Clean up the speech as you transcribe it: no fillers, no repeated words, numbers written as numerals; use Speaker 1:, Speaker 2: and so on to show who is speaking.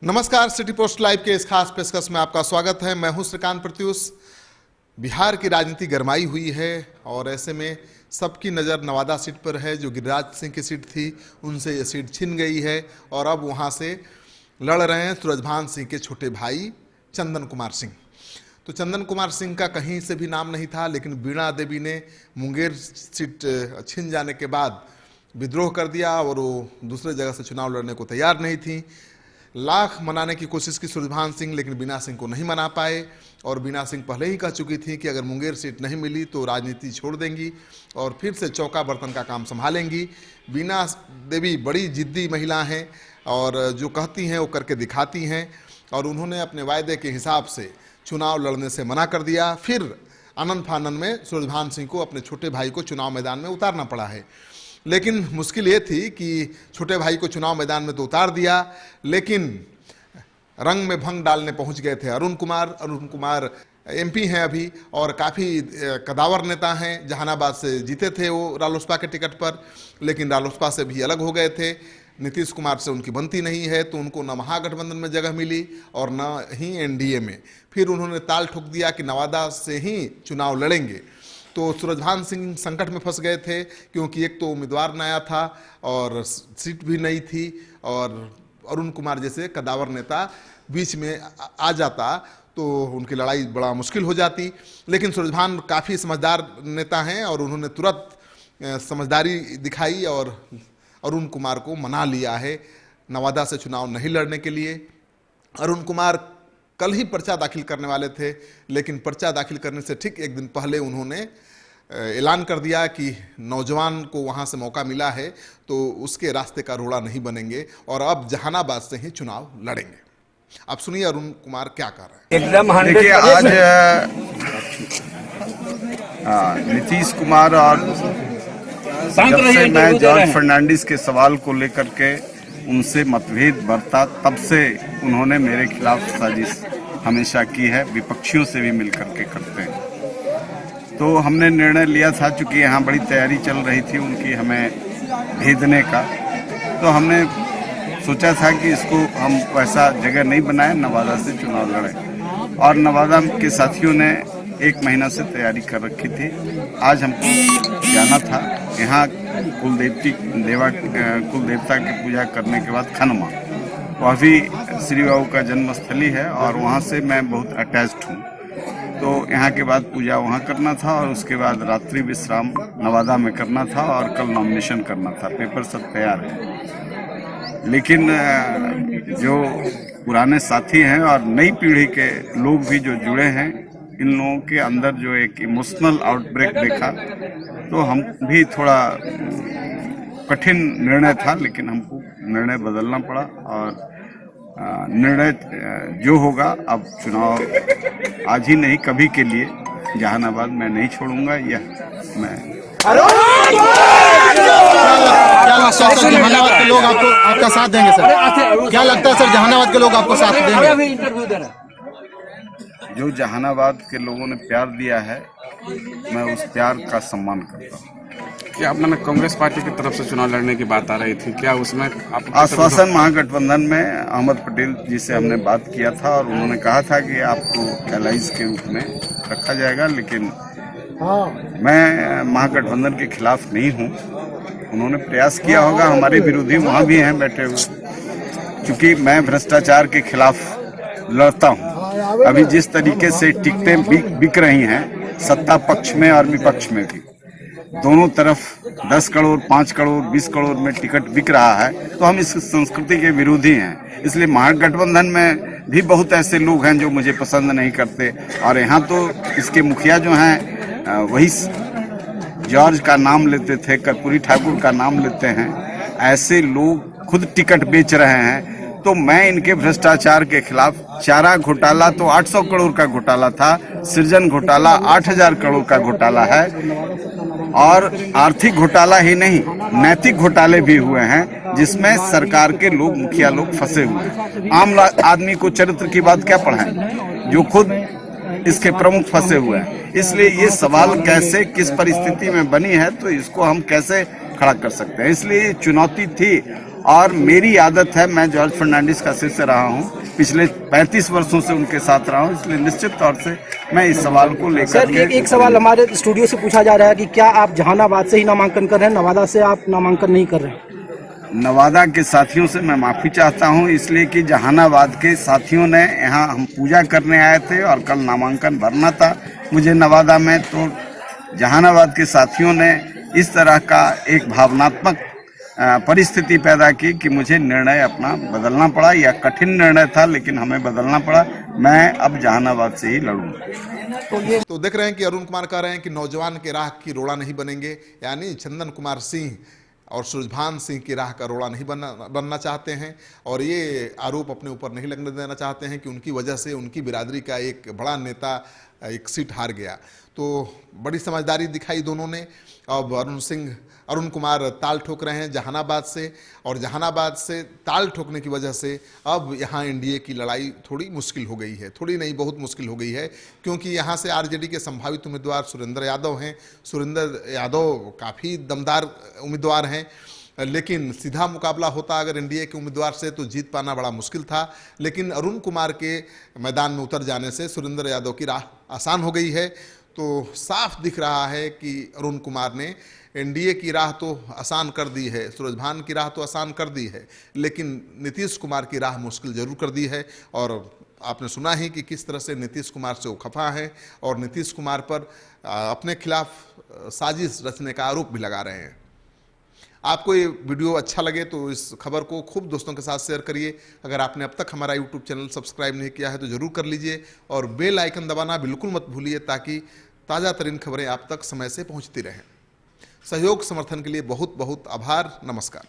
Speaker 1: नमस्कार, city post live के इस खास पेशकश में आपका स्वागत है। मैं हूं श्रीकांत प्रत्युष। बिहार की राजनीति गरमाई हुई है और ऐसे में सबकी नज़र नवादा सीट पर है। जो गिरिराज सिंह की सीट थी उनसे ये सीट छिन गई है और अब वहां से लड़ रहे हैं सूरजभान सिंह के छोटे भाई चंदन कुमार सिंह। तो चंदन कुमार सिंह का कहीं से भी नाम नहीं था, लेकिन वीणा देवी ने मुंगेर सीट छिन जाने के बाद विद्रोह कर दिया और वो दूसरे जगह से चुनाव लड़ने को तैयार नहीं थी। लाख मनाने की कोशिश की सूरजभान सिंह, लेकिन वीणा सिंह को नहीं मना पाए। और वीणा सिंह पहले ही कह चुकी थी कि अगर मुंगेर सीट नहीं मिली तो राजनीति छोड़ देंगी और फिर से चौका बर्तन का काम संभालेंगी। वीणा देवी बड़ी जिद्दी महिला हैं और जो कहती हैं वो करके दिखाती हैं और उन्होंने अपने वायदे के हिसाब से चुनाव लड़ने से मना कर दिया। फिर आनंद फानंद में सूरजभान सिंह को अपने छोटे भाई को चुनाव मैदान में उतारना पड़ा है। लेकिन मुश्किल ये थी कि छोटे भाई को चुनाव मैदान में तो उतार दिया, लेकिन रंग में भंग डालने पहुंच गए थे अरुण कुमार एमपी हैं अभी और काफ़ी कदावर नेता हैं। जहानाबाद से जीते थे वो रालोसपा के टिकट पर, लेकिन रालोसपा से भी अलग हो गए थे। नीतीश कुमार से उनकी बनती नहीं है तो उनको न महागठबंधन में जगह मिली और न ही एनडीए में। फिर उन्होंने ताल ठोक दिया कि नवादा से ही चुनाव लड़ेंगे। तो सूरजभान सिंह संकट में फंस गए थे, क्योंकि एक तो उम्मीदवार नया था और सीट भी नहीं थी और अरुण कुमार जैसे कदावर नेता बीच में आ जाता तो उनकी लड़ाई बड़ा मुश्किल हो जाती। लेकिन सूरजभान काफ़ी समझदार नेता हैं और उन्होंने तुरंत समझदारी दिखाई और अरुण कुमार को मना लिया है नवादा से चुनाव नहीं लड़ने के लिए। अरुण कुमार कल ही पर्चा दाखिल करने वाले थे, लेकिन पर्चा दाखिल करने से ठीक एक दिन पहले उन्होंने ऐलान कर दिया कि नौजवान को वहां से मौका मिला है तो उसके रास्ते का रोड़ा नहीं बनेंगे और अब जहानाबाद से ही चुनाव लड़ेंगे। आप सुनिए अरुण कुमार क्या कर रहे हैं।
Speaker 2: एकदम देखिए, आज नीतीश कुमार और जब से मैं जॉर्ज फर्नांडिस के सवाल को लेकर के उनसे मतभेद बरता, तब से उन्होंने मेरे खिलाफ साजिश हमेशा की है। विपक्षियों से भी मिलकर के करते हैं। तो हमने निर्णय लिया था, चूंकि यहाँ बड़ी तैयारी चल रही थी उनकी हमें भेजने का, तो हमने सोचा था कि इसको हम वैसा जगह नहीं बनाए, नवादा से चुनाव लड़े। और नवादा के साथियों ने 1 महीना से तैयारी कर रखी थी। आज हमको जाना था। यहाँ कुलदेवता की पूजा करने के बाद खनमा, वह भी श्री बाबू का जन्मस्थली है और वहाँ से मैं बहुत अटैच्ड हूँ। तो यहाँ के बाद पूजा वहाँ करना था और उसके बाद रात्रि विश्राम नवादा में करना था और कल नॉमिनेशन करना था। पेपर सब तैयार है, लेकिन जो पुराने साथी हैं और नई पीढ़ी के लोग भी जो जुड़े हैं, इन लोगों के अंदर जो एक इमोशनल आउटब्रेक देखा तो हम भी थोड़ा कठिन निर्णय था, लेकिन हमको निर्णय बदलना पड़ा और निर्णय जो होगा, अब चुनाव आज ही नहीं कभी के लिए जहानाबाद मैं नहीं छोड़ूंगा। यह मैं
Speaker 3: क्या लगता है सर, जहानाबाद के लोग आपको आपका साथ देंगे सर? क्या लगता है सर, जहानाबाद के लोग आपको साथ देंगे?
Speaker 2: जो जहानाबाद के लोगों ने प्यार दिया है, मैं उस प्यार का सम्मान करता हूँ।
Speaker 4: क्या आपने कांग्रेस पार्टी की तरफ से चुनाव लड़ने की बात आ रही थी, क्या उसमें आप
Speaker 2: आश्वासन महागठबंधन में अहमद पटेल जी से हमने बात किया था और उन्होंने कहा था कि आपको एलाइज के रूप में रखा जाएगा, लेकिन मैं महागठबंधन के खिलाफ नहीं हूँ। उन्होंने प्रयास किया होगा, हमारे विरोधी वहाँ भी हैं बैठे हुए, क्योंकि मैं भ्रष्टाचार के खिलाफ लड़ता हूँ। अभी जिस तरीके से टिकटें बिक रही हैं, सत्ता पक्ष में और विपक्ष में भी, दोनों तरफ 10 करोड़ 5 करोड़ 20 करोड़ में टिकट बिक रहा है, तो हम इस संस्कृति के विरोधी हैं। इसलिए महागठबंधन में भी बहुत ऐसे लोग हैं जो मुझे पसंद नहीं करते और यहाँ तो इसके मुखिया जो हैं वही जॉर्ज का नाम लेते थे, कर्पूरी ठाकुर का नाम लेते हैं। ऐसे लोग खुद टिकट बेच रहे हैं, तो मैं इनके भ्रष्टाचार के खिलाफ। चारा घोटाला तो 800 करोड़ का घोटाला था, सृजन घोटाला 8000 करोड़ का घोटाला है और आर्थिक घोटाला ही नहीं, नैतिक घोटाले भी हुए हैं जिसमें सरकार के लोग, मुखिया लोग फंसे हुए हैं। आम आदमी को चरित्र की बात क्या पढ़ाएं, जो खुद इसके प्रमुख फंसे हुए हैं। इसलिए ये सवाल कैसे, किस परिस्थिति में बनी है, तो इसको हम कैसे खड़ा कर सकते हैं। इसलिए चुनौती थी और मेरी आदत है, मैं जॉर्ज फर्नांडिस का शिष्य रहा हूँ, पिछले 35 वर्षों से उनके साथ रहा हूँ, इसलिए निश्चित तौर से मैं इस सवाल को लेकर
Speaker 5: सर एक सवाल हमारे स्टूडियो से पूछा जा रहा है कि क्या आप जहानाबाद से ही नामांकन कर रहे हैं, नवादा से आप नामांकन नहीं कर रहे हैं?
Speaker 2: नवादा के साथियों से मैं माफी चाहता हूं, इसलिए कि जहानाबाद के साथियों ने यहाँ हम पूजा करने आए थे और कल नामांकन भरना था मुझे नवादा में, तो जहानाबाद के साथियों ने इस तरह का एक भावनात्मक परिस्थिति पैदा की कि मुझे निर्णय अपना बदलना पड़ा। यह कठिन निर्णय था लेकिन हमें बदलना पड़ा। मैं अब जहानाबाद से ही लड़ूंगा।
Speaker 1: तो देख रहे हैं कि अरुण कुमार कह रहे हैं कि नौजवान के राह की रोड़ा नहीं बनेंगे, यानी चंदन कुमार सिंह और सूरजभान सिंह की राह का रोड़ा नहीं बनना चाहते हैं और ये आरोप अपने ऊपर नहीं लगने देना चाहते हैं कि उनकी वजह से उनकी बिरादरी का एक बड़ा नेता एक सीट हार गया। तो बड़ी समझदारी दिखाई दोनों ने। अब अरुण कुमार ताल ठोक रहे हैं जहानाबाद से, और जहानाबाद से ताल ठोकने की वजह से अब यहाँ एनडीए की लड़ाई थोड़ी मुश्किल हो गई है, थोड़ी नहीं बहुत मुश्किल हो गई है, क्योंकि यहाँ से आरजेडी के संभावित उम्मीदवार सुरेंद्र यादव हैं। सुरेंद्र यादव काफ़ी दमदार उम्मीदवार हैं, लेकिन सीधा मुकाबला होता अगर एनडीए के उम्मीदवार से तो जीत पाना बड़ा मुश्किल था। लेकिन अरुण कुमार के मैदान में उतर जाने से सुरेंद्र यादव की राह आसान हो गई है। तो साफ दिख रहा है कि अरुण कुमार ने एनडीए की राह तो आसान कर दी है, सूरजभान की राह तो आसान कर दी है, लेकिन नीतीश कुमार की राह मुश्किल जरूर कर दी है। और आपने सुना ही कि किस तरह से नीतीश कुमार से वो खफा हैं और नीतीश कुमार पर अपने खिलाफ साजिश रचने का आरोप भी लगा रहे हैं। आपको ये वीडियो अच्छा लगे तो इस खबर को खूब दोस्तों के साथ शेयर करिए। अगर आपने अब तक हमारा यूट्यूब चैनल सब्सक्राइब नहीं किया है तो ज़रूर कर लीजिए और बेल आइकन दबाना बिल्कुल मत भूलिए, ताकि ताज़ा तरीन खबरें आप तक समय से पहुंचती रहें। सहयोग समर्थन के लिए बहुत बहुत आभार। नमस्कार।